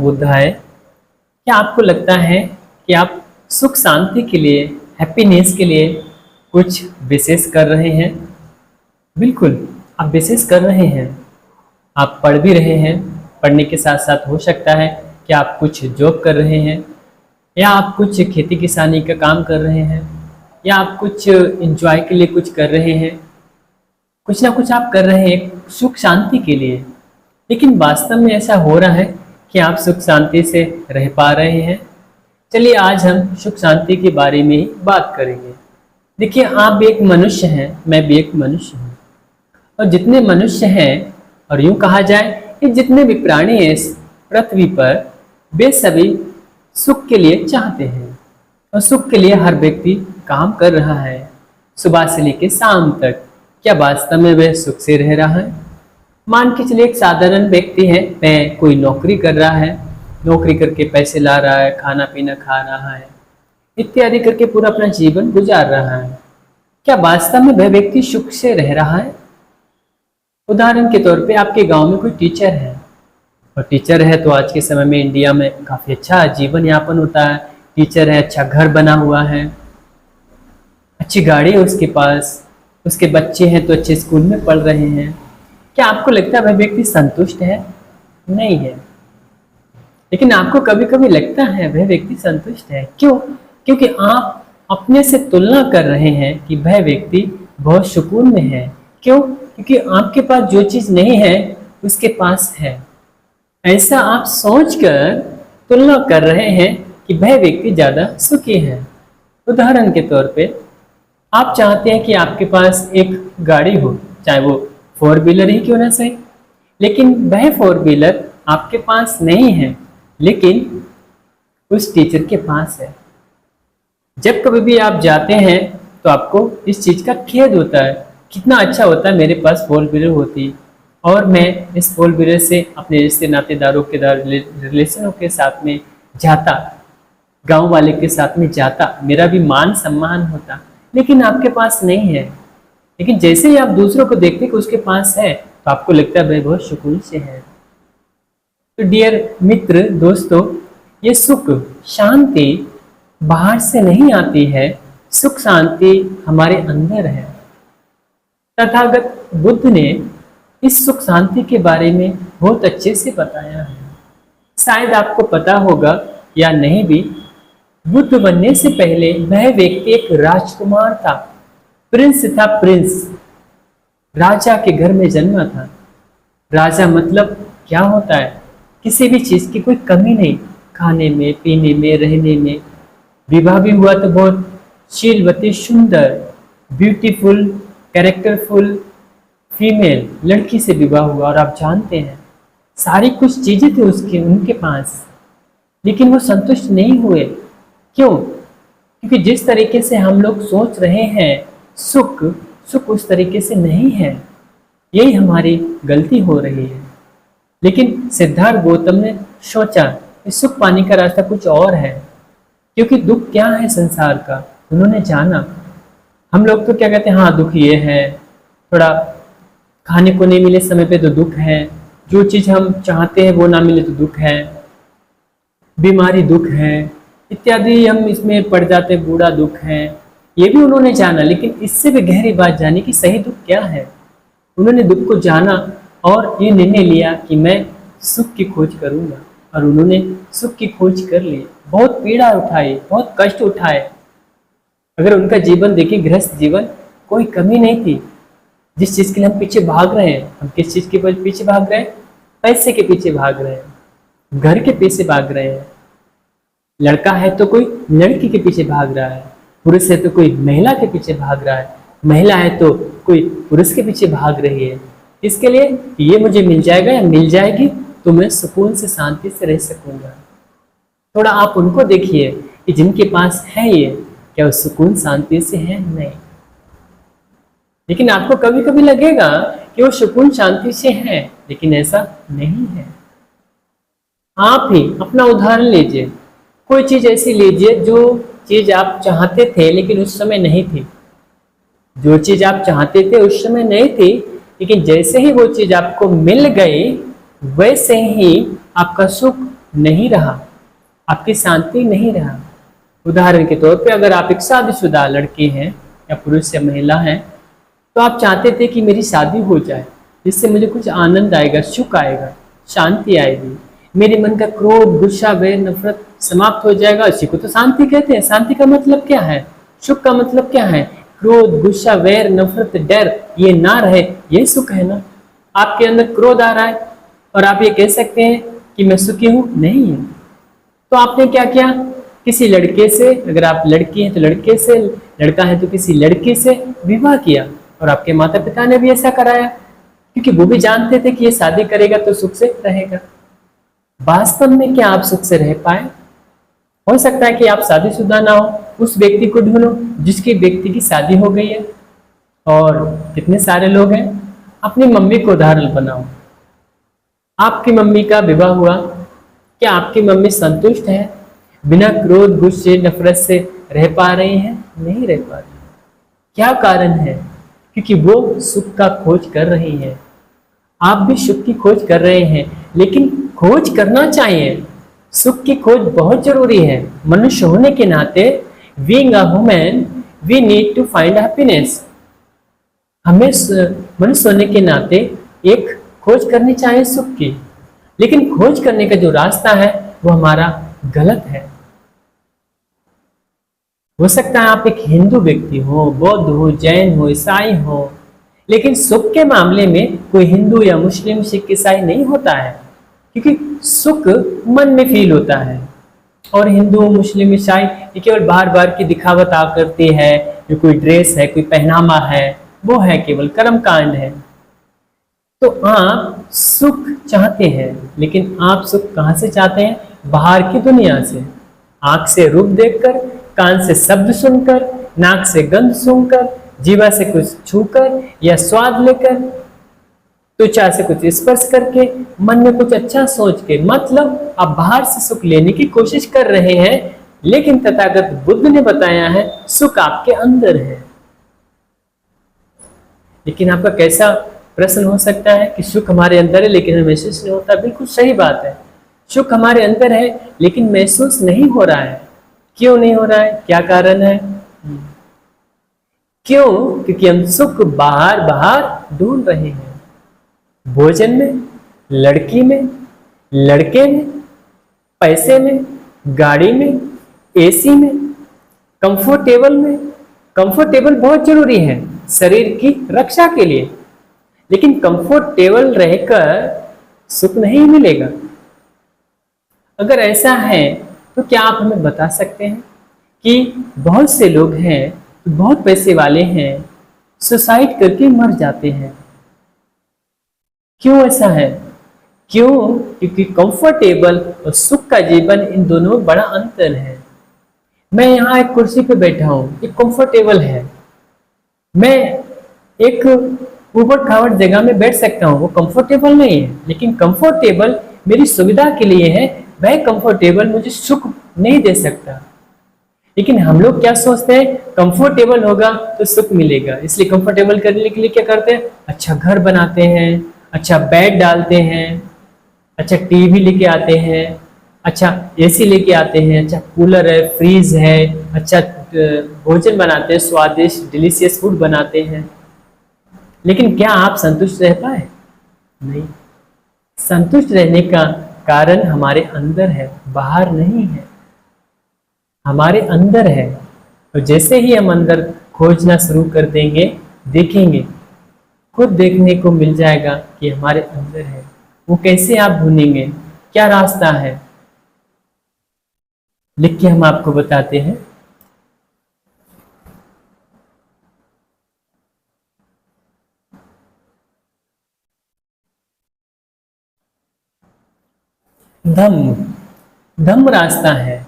बुद्धा है। क्या आपको लगता है कि आप सुख शांति के लिए, हैप्पीनेस के लिए कुछ विशेष कर रहे हैं? बिल्कुल, आप विशेष कर रहे हैं। आप पढ़ भी रहे हैं। पढ़ने के साथ साथ हो सकता है कि आप कुछ जॉब कर रहे हैं, या आप कुछ खेती किसानी का काम कर रहे हैं, या आप कुछ एंजॉय के लिए कुछ कर रहे हैं। कुछ ना कुछ आप कर रहे हैं सुख शांति के लिए। लेकिन वास्तव में ऐसा हो रहा है कि आप सुख शांति से रह पा रहे हैं? चलिए आज हम सुख शांति के बारे में ही बात करेंगे। देखिए, आप भी एक मनुष्य हैं, मैं भी एक मनुष्य हूँ, और जितने मनुष्य हैं, और यूं कहा जाए कि जितने भी प्राणी हैं इस पृथ्वी पर, वे सभी सुख के लिए चाहते हैं, और सुख के लिए हर व्यक्ति काम कर रहा है सुबह से लेकर शाम तक। क्या वास्तव में वह सुख से रह रहा है? मान के चलिए एक साधारण व्यक्ति है, वह कोई नौकरी कर रहा है, नौकरी करके पैसे ला रहा है, खाना पीना खा रहा है, इत्यादि करके पूरा अपना जीवन गुजार रहा है। क्या वास्तव में वह व्यक्ति सुख से रह रहा है? उदाहरण के तौर पे आपके गांव में कोई टीचर है, और टीचर है तो आज के समय में इंडिया में काफ़ी अच्छा जीवन यापन होता है। टीचर है, अच्छा घर बना हुआ है, अच्छी गाड़ी है उसके पास, उसके बच्चे हैं तो अच्छे स्कूल में पढ़ रहे हैं। क्या आपको लगता है वह व्यक्ति संतुष्ट है? नहीं है। लेकिन आपको कभी कभी लगता है वह व्यक्ति संतुष्ट है। क्यों? क्योंकि आप अपने से तुलना कर रहे हैं कि वह व्यक्ति बहुत सुकून में है। क्यों? क्योंकि आपके पास जो चीज़ नहीं है उसके पास है। ऐसा आप सोचकर तुलना कर रहे हैं कि वह व्यक्ति ज़्यादा सुखी है। उदाहरण के तौर पे आप चाहते हैं कि आपके पास एक गाड़ी हो, चाहे वो 4 व्हीलर ही क्यों ना सही, लेकिन वह 4 व्हीलर आपके पास नहीं है, लेकिन उस टीचर के पास है। जब कभी भी आप जाते हैं तो आपको इस चीज़ का खेद होता है, कितना अच्छा होता है मेरे पास 4 व्हीलर होती, और मैं इस 4 व्हीलर से अपने रिश्ते नातेदारों के रिलेशनों के साथ में जाता, गांव वाले के साथ में जाता, मेरा भी मान सम्मान होता। लेकिन आपके पास नहीं है। लेकिन जैसे ही आप दूसरों को देखते हैं कि उसके पास है, तो आपको लगता है भाई बहुत सुकून से है। तो डियर मित्र, दोस्तों, ये सुख शांति बाहर से नहीं आती है, सुख शांति हमारे अंदर है। तथागत बुद्ध ने इस सुख शांति के बारे में बहुत अच्छे से बताया है। शायद आपको पता होगा या नहीं भी, बुद्ध बनने से पहले वह व्यक्ति एक राजकुमार था, प्रिंस था, प्रिंस, राजा के घर में जन्मा था। राजा मतलब क्या होता है? किसी भी चीज की कोई कमी नहीं, खाने में, पीने में, रहने में। विवाह भी हुआ तो बहुत शीलवती, सुंदर, ब्यूटीफुल, कैरेक्टरफुल फीमेल लड़की से विवाह हुआ, और आप जानते हैं सारी कुछ चीजें थी उनके पास। लेकिन वो संतुष्ट नहीं हुए। क्यों? क्योंकि जिस तरीके से हम लोग सोच रहे हैं सुख उस तरीके से नहीं है। यही हमारी गलती हो रही है। लेकिन सिद्धार्थ गौतम ने सोचा कि सुख पाने का रास्ता कुछ और है, क्योंकि दुख क्या है संसार का उन्होंने जाना। हम लोग तो क्या कहते हैं, हाँ दुख ये है, थोड़ा खाने को नहीं मिले समय पे तो दुख है, जो चीज़ हम चाहते हैं वो ना मिले तो दुख है, बीमारी दुख है, इत्यादि हम इसमें पड़ जाते, बूढ़ा दुख है। ये भी उन्होंने जाना, लेकिन इससे भी गहरी बात जानी कि सही दुख क्या है। उन्होंने दुख को जाना और ये निर्णय लिया कि मैं सुख की खोज करूंगा, और उन्होंने सुख की खोज कर ली। बहुत पीड़ा उठाई, बहुत कष्ट उठाए। अगर उनका जीवन देखिए, गृहस्थ जीवन, कोई कमी नहीं थी। जिस चीज़ के लिए हम पीछे भाग रहे हैं, हम किस चीज़ के पीछे भाग रहे हैं? पैसे के पीछे भाग रहे हैं, घर के पीछे भाग रहे हैं। लड़का है तो कोई लड़की के पीछे भाग रहा है, पुरुष है तो कोई महिला के पीछे भाग रहा है, महिला है तो कोई पुरुष के पीछे भाग रही है। इसके लिए ये मुझे मिल जाएगा या मिल जाएगी तो मैं सुकून से, शांति से रह सकूंगा। थोड़ा आप उनको देखिए कि जिनके पास है ये, क्या वो सुकून शांति से है? नहीं। लेकिन आपको कभी कभी लगेगा कि वो सुकून शांति से है, लेकिन ऐसा नहीं है। आप ही अपना उदाहरण लीजिए, कोई चीज ऐसी लीजिए जो चीज आप चाहते थे लेकिन उस समय नहीं थी। जो चीज आप चाहते थे उस समय नहीं थी, लेकिन जैसे ही वो चीज आपको मिल गई, वैसे ही आपका सुख नहीं रहा, आपकी शांति नहीं रहा। उदाहरण के तौर पे अगर आप एक शादीशुदा लड़के हैं या पुरुष या महिला हैं, तो आप चाहते थे कि मेरी शादी हो जाए, जिससे मुझे कुछ आनंद आएगा, सुख आएगा, शांति आएगी, मेरे मन का क्रोध, गुस्सा, वैर, नफरत समाप्त हो जाएगा। इसी को तो शांति कहते हैं। शांति का मतलब क्या है? सुख का मतलब क्या है? क्रोध, गुस्सा, वैर, नफरत, डर ये ना रहे, ये सुख है ना। आपके अंदर क्रोध आ रहा है और आप ये कह सकते हैं कि मैं सुखी हूं? नहीं है। तो आपने क्या किया? किसी लड़के से, अगर आप लड़की हैं तो लड़के से, लड़का है तो किसी लड़की से विवाह किया, और आपके माता पिता ने भी ऐसा कराया, क्योंकि वो भी जानते थे कि ये शादी करेगा तो सुख से रहेगा। वास्तव में क्या आप सुख से रह पाए? हो सकता है कि आप शादीशुदा ना हो, उस व्यक्ति को ढूंढो जिसकी व्यक्ति की शादी हो गई है। और कितने सारे लोग हैं, अपनी मम्मी को उदाहरण बनाओ। आपकी मम्मी का विवाह हुआ, क्या आपकी मम्मी संतुष्ट है? बिना क्रोध, गुस्से, नफरत से रह पा रही हैं? नहीं रह पा रही। क्या कारण है? क्योंकि वो सुख का खोज कर रही है। आप भी सुख की खोज कर रहे हैं, लेकिन खोज करना चाहिए। सुख की खोज बहुत जरूरी है। मनुष्य होने के नाते, being a human, we need to find happiness. हमें मनुष्य होने के नाते एक खोज करनी चाहिए सुख की, लेकिन खोज करने का जो रास्ता है वो हमारा गलत है। हो सकता है आप एक हिंदू व्यक्ति हो, बौद्ध हो, जैन हो, ईसाई हो, लेकिन सुख के मामले में कोई हिंदू या मुस्लिम, सिख, ईसाई नहीं होता है, क्योंकि सुख मन में फील होता है। और हिंदू, मुस्लिम, ईसाई ये केवल बाहर बाहर की दिखावत करती है, जो कोई ड्रेस है, कोई पहनावा है, वो है केवल कर्म कांड है। तो आप सुख चाहते हैं, लेकिन आप सुख कहाँ से चाहते हैं? बाहर की दुनिया से। आंख से रूप देखकर, कान से शब्द सुनकर, नाक से गंध सूंघकर, जीवा से कुछ छूकर या स्वाद लेकर, त्वचा से कुछ स्पर्श करके, मन में कुछ अच्छा सोच के, मतलब आप बाहर से सुख लेने की कोशिश कर रहे हैं। लेकिन तथागत बुद्ध ने बताया है सुख आपके अंदर है। लेकिन आपका कैसा प्रश्न हो सकता है कि सुख हमारे अंदर है लेकिन हमें महसूस नहीं होता? बिल्कुल सही बात है, सुख हमारे अंदर है लेकिन महसूस नहीं हो रहा है। क्यों नहीं हो रहा है? क्या कारण है? क्यों? क्योंकि हम सुख बाहर बाहर ढूंढ रहे हैं। भोजन में, लड़की में, लड़के में, पैसे में, गाड़ी में, एसी में, कंफर्टेबल में। कंफर्टेबल बहुत जरूरी है शरीर की रक्षा के लिए, लेकिन कंफर्टेबल रहकर सुख नहीं मिलेगा। अगर ऐसा है तो क्या आप हमें बता सकते हैं कि बहुत से लोग हैं, बहुत पैसे वाले हैं, सुसाइड करके मर जाते हैं? क्यों ऐसा है? क्यों? क्योंकि कंफर्टेबल और सुख का जीवन, इन दोनों में बड़ा अंतर है। मैं यहाँ एक कुर्सी पे बैठा हूँ, ये कंफर्टेबल है। मैं एक ऊबड़ खाबड़ जगह में बैठ सकता हूँ, वो कंफर्टेबल नहीं है। लेकिन कंफर्टेबल मेरी सुविधा के लिए है, वह कंफर्टेबल मुझे सुख नहीं दे सकता। लेकिन हम लोग क्या सोचते हैं? कंफर्टेबल होगा तो सुख मिलेगा, इसलिए कंफर्टेबल करने के लिए क्या करते हैं? अच्छा घर बनाते हैं, अच्छा बेड डालते हैं, अच्छा टीवी लेके आते हैं, अच्छा एसी लेके आते हैं, अच्छा कूलर है, फ्रीज है, अच्छा भोजन बनाते हैं, स्वादिष्ट डिलीशियस फूड बनाते हैं। लेकिन क्या आप संतुष्ट रह पाए? नहीं। संतुष्ट रहने का कारण हमारे अंदर है, बाहर नहीं है, हमारे अंदर है। तो जैसे ही हम अंदर खोजना शुरू कर देंगे, देखेंगे, खुद देखने को मिल जाएगा कि हमारे अंदर है। वो कैसे आप ढूंढेंगे? क्या रास्ता है? लिख के हम आपको बताते हैं। धम्म, धम्म रास्ता है।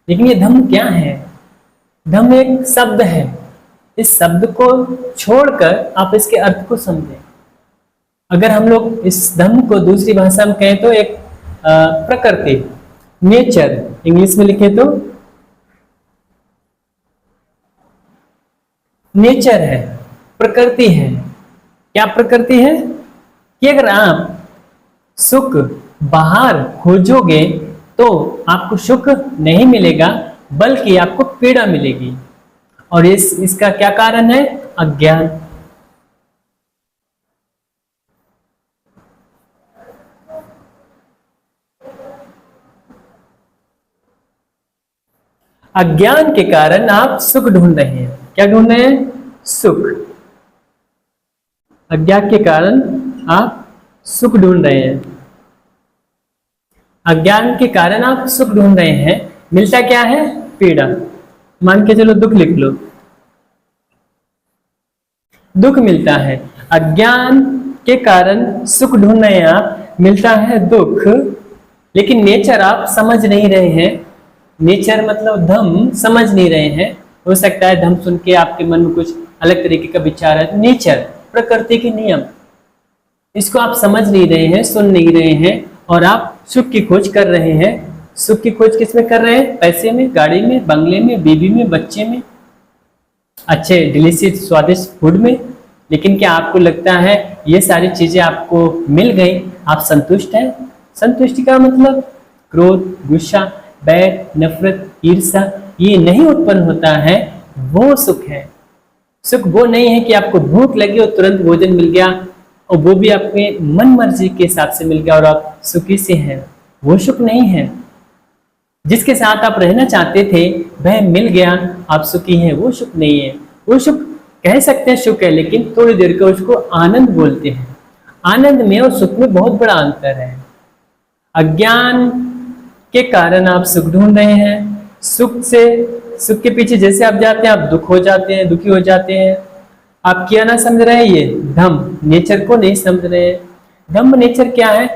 लेकिन ये धम्म क्या है? धम्म एक शब्द है। इस शब्द को छोड़कर आप इसके अर्थ को समझें। अगर हम लोग इस धम्म को दूसरी भाषा में कहें तो एक प्रकृति, नेचर, इंग्लिश में लिखे तो नेचर है, प्रकृति है। क्या प्रकृति है? कि अगर आप सुख बाहर खोजोगे तो आपको सुख नहीं मिलेगा, बल्कि आपको पीड़ा मिलेगी। और इसका क्या कारण है? अज्ञान। अज्ञान के कारण आप सुख ढूंढ रहे हैं। क्या ढूंढ रहे हैं? सुख। अज्ञान के कारण आप सुख ढूंढ रहे हैं। अज्ञान के कारण आप सुख ढूंढ रहे हैं, मिलता क्या है? पीड़ा। मान के चलो दुख लिख लो, दुख मिलता है। अज्ञान के कारण सुख ढूंढ रहे हैं आप, मिलता है दुख। लेकिन नेचर आप समझ नहीं रहे हैं। नेचर मतलब धम्म समझ नहीं रहे हैं। हो सकता है धम्म सुन के आपके मन में कुछ अलग तरीके का विचार है। नेचर, प्रकृति के नियम, इसको आप समझ नहीं रहे हैं, सुन नहीं रहे हैं, और आप सुख की खोज कर रहे हैं। सुख की खोज किस में कर रहे हैं? पैसे में, गाड़ी में, बंगले में, बीवी में, बच्चे में, अच्छे डिलीशियस स्वादिष्ट फूड में। लेकिन क्या आपको लगता है ये सारी चीजें आपको मिल गई, आप संतुष्ट हैं? संतुष्टि का मतलब क्रोध, गुस्सा, बैर, नफरत, ईर्ष्या ये नहीं उत्पन्न होता है, वो सुख है। सुख वो नहीं है कि आपको भूख लगी और तुरंत भोजन मिल गया, और वो भी आपके मन मर्जी के हिसाब से मिल गया और आप सुखी से हैं। वो सुख नहीं है। जिसके साथ आप रहना चाहते थे वह मिल गया, आप सुखी हैं, वो सुख नहीं है। वो सुख कह सकते हैं सुख है, लेकिन थोड़ी देर का उसको आनंद बोलते हैं। आनंद में और सुख में बहुत बड़ा अंतर है। अज्ञान के कारण आप सुख ढूंढ रहे हैं। सुख के पीछे जैसे आप जाते हैं, आप दुख हो जाते हैं, दुखी हो जाते हैं। आप क्या ना समझ रहे हैं? ये धम्म नेचर को नहीं समझ रहे हैं। धम्म नेचर क्या है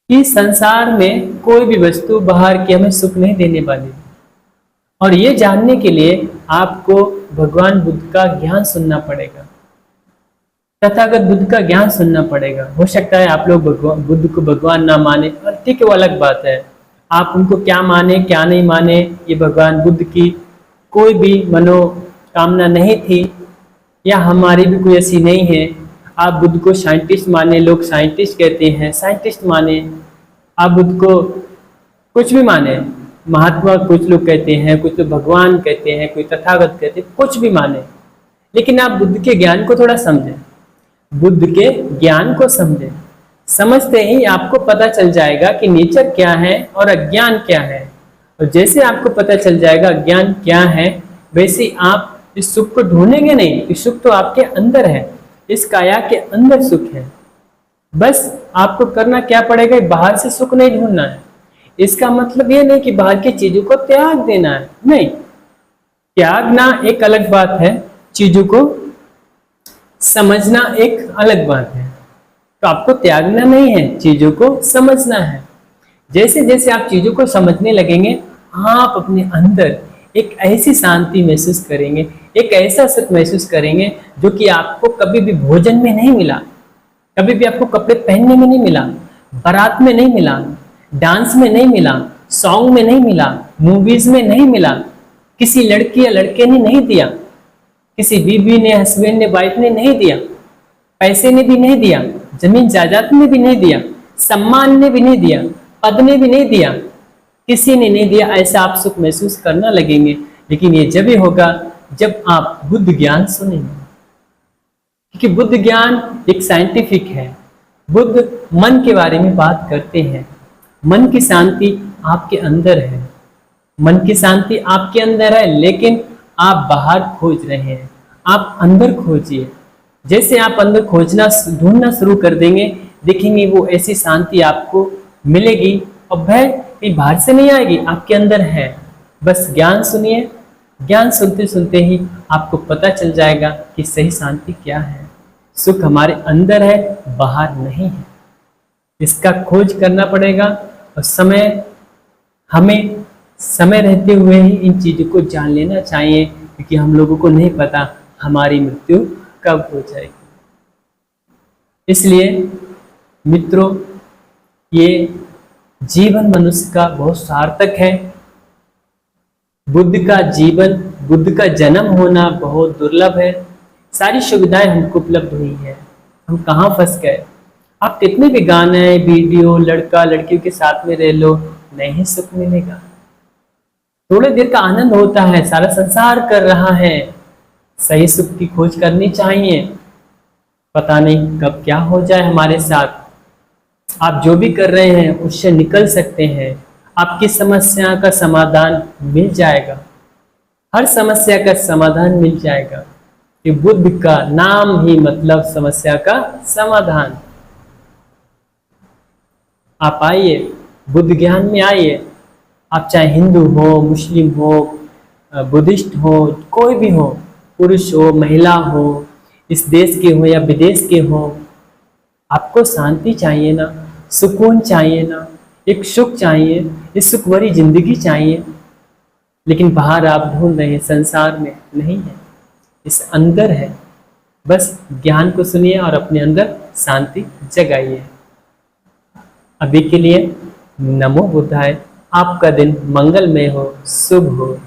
कि संसार में कोई भी वस्तु बाहर की हमें सुख नहीं देने वाली। और ये जानने के लिए आपको भगवान बुद्ध का ज्ञान सुनना पड़ेगा, तथागत बुद्ध का ज्ञान सुनना पड़ेगा। हो सकता है आप लोग बुद्ध को भगवान ना माने, और ठीक है, वो अलग बात है। आप उनको क्या माने क्या नहीं माने, ये भगवान बुद्ध की कोई भी मनोकामना नहीं थी, या हमारी भी कोई ऐसी नहीं है। आप बुद्ध को साइंटिस्ट माने, लोग साइंटिस्ट कहते हैं, साइंटिस्ट माने। आप बुद्ध को कुछ भी माने, महात्मा कुछ लोग कहते हैं, कुछ लोग भगवान कहते हैं, कोई तथागत कहते हैं, कुछ भी माने। लेकिन आप बुद्ध के ज्ञान को थोड़ा समझें, बुद्ध के ज्ञान को समझें। समझते ही आपको पता चल जाएगा कि नेचर क्या है और अज्ञान क्या है। और जैसे आपको पता चल जाएगा अज्ञान क्या है, वैसे आप इस सुख को ढूंढेंगे नहीं। इस सुख तो आपके अंदर है, इस काया के अंदर सुख है। बस आपको करना क्या पड़ेगा? बाहर से सुख नहीं ढूंढना है। इसका मतलब ये नहीं कि बाहर की चीजों को त्याग देना है, नहीं। त्यागना एक अलग बात है, चीजों को समझना एक अलग बात है। तो आपको त्यागना नहीं है, चीजों को समझना है। जैसे जैसे आप चीजों को समझने लगेंगे, आप अपने अंदर एक ऐसी शांति महसूस करेंगे, एक ऐसा सुख महसूस करेंगे जो कि आपको कभी भी भोजन में नहीं मिला, कभी भी आपको कपड़े पहनने में नहीं मिला, बारात में नहीं मिला, डांस में नहीं मिला, सॉन्ग में नहीं मिला, मूवीज में नहीं मिला, किसी लड़की या लड़के ने नहीं दिया, किसी बीवी ने, हस्बैंड ने, वाइफ ने नहीं दिया, पैसे ने भी नहीं दिया, जमीन जायदाद ने भी नहीं दिया, सम्मान ने भी नहीं दिया, पद ने भी नहीं दिया, किसी ने नहीं दिया। ऐसा आप सुख महसूस करना लगेंगे। लेकिन ये जब ही होगा जब आप बुद्ध ज्ञान सुनेंगे, क्योंकि बुद्ध ज्ञान एक साइंटिफिक है। बुद्ध मन के बारे में बात करते हैं। मन की शांति आपके अंदर है, मन की शांति आपके अंदर है, लेकिन आप बाहर खोज रहे हैं। आप अंदर खोजिए। जैसे आप अंदर खोजना ढूंढना शुरू कर देंगे, देखेंगे वो ऐसी शांति आपको मिलेगी। और वह कहीं बाहर से नहीं आएगी, आपके अंदर है। बस ज्ञान सुनिए, ज्ञान सुनते सुनते ही आपको पता चल जाएगा कि सही शांति क्या है। सुख हमारे अंदर है, बाहर नहीं है। इसका खोज करना पड़ेगा। और हमें समय रहते हुए ही इन चीज़ों को जान लेना चाहिए, क्योंकि हम लोगों को नहीं पता हमारी मृत्यु कब हो जाएगी। इसलिए मित्रों, ये जीवन मनुष्य का बहुत सार्थक है। बुद्ध का जीवन, बुद्ध का जन्म होना बहुत दुर्लभ है। सारी सुविधाएं हमको उपलब्ध हुई है, हम कहाँ फंस गए। आप कितने भी गाने वीडियो लड़का लड़कियों के साथ में रह लो, नहीं सुख मिलेगा। थोड़ी देर का आनंद होता है, सारा संसार कर रहा है। सही सुख की खोज करनी चाहिए, पता नहीं कब क्या हो जाए हमारे साथ। आप जो भी कर रहे हैं उससे निकल सकते हैं, आपकी समस्या का समाधान मिल जाएगा, हर समस्या का समाधान मिल जाएगा। कि बुद्ध का नाम ही मतलब समस्या का समाधान। आप आइए, बुद्ध ज्ञान में आइए। आप चाहे हिंदू हो, मुस्लिम हो, बुद्धिस्ट हो, कोई भी हो, पुरुष हो, महिला हो, इस देश के हो या विदेश के हो, आपको शांति चाहिए ना, सुकून चाहिए ना, एक सुख चाहिए, इस सुख भरी जिंदगी चाहिए। लेकिन बाहर आप ढूंढ रहे हैं, संसार में नहीं है, इस अंदर है। बस ज्ञान को सुनिए और अपने अंदर शांति जगाइए। अभी के लिए नमो बुद्धाय। आपका दिन मंगलमय हो, शुभ हो।